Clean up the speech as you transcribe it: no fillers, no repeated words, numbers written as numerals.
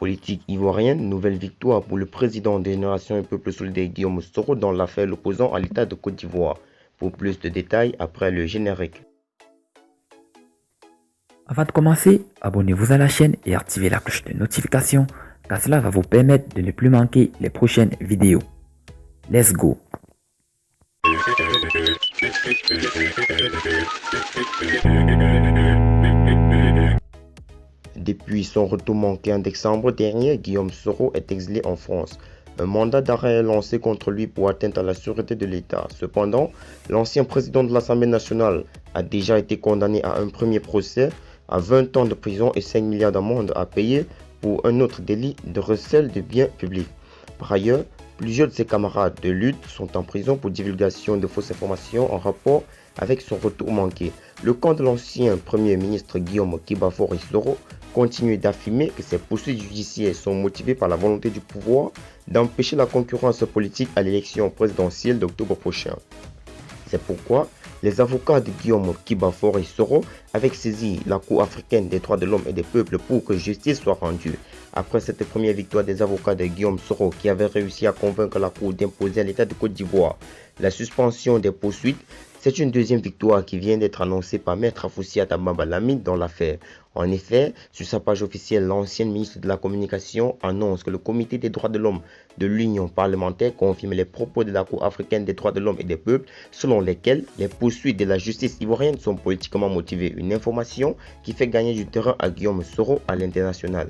Politique ivoirienne, nouvelle victoire pour le président des Générations et Peuple solidaire Guillaume Soro dans l'affaire l'opposant à l'État de Côte d'Ivoire. Pour plus de détails, après le générique. Avant de commencer, abonnez-vous à la chaîne et activez la cloche de notification car cela va vous permettre de ne plus manquer les prochaines vidéos. Let's go! Depuis son retour manqué en décembre dernier, Guillaume Soro est exilé en France. Un mandat d'arrêt est lancé contre lui pour atteinte à la sûreté de l'État. Cependant, l'ancien président de l'Assemblée nationale a déjà été condamné à un premier procès à 20 ans de prison et 5 milliards d'amende à payer pour un autre délit de recel de biens publics. Par ailleurs, plusieurs de ses camarades de lutte sont en prison pour divulgation de fausses informations en rapport avec son retour manqué. Le camp de l'ancien Premier ministre Guillaume Kibafor Soro continue d'affirmer que ces poursuites judiciaires sont motivées par la volonté du pouvoir d'empêcher la concurrence politique à l'élection présidentielle d'octobre prochain. C'est pourquoi les avocats de Guillaume Kibafor Soro avaient saisi la Cour africaine des droits de l'homme et des peuples pour que justice soit rendue. Après cette première victoire des avocats de Guillaume Soro qui avaient réussi à convaincre la Cour d'imposer à l'État de Côte d'Ivoire la suspension des poursuites, c'est une deuxième victoire qui vient d'être annoncée par Maître Afoussiata Bamba Lamine dans l'affaire. En effet, sur sa page officielle, l'ancienne ministre de la Communication annonce que le Comité des droits de l'homme de l'Union parlementaire confirme les propos de la Cour africaine des droits de l'homme et des peuples selon lesquels les poursuites de la justice ivoirienne sont politiquement motivées. Une information qui fait gagner du terrain à Guillaume Soro à l'international.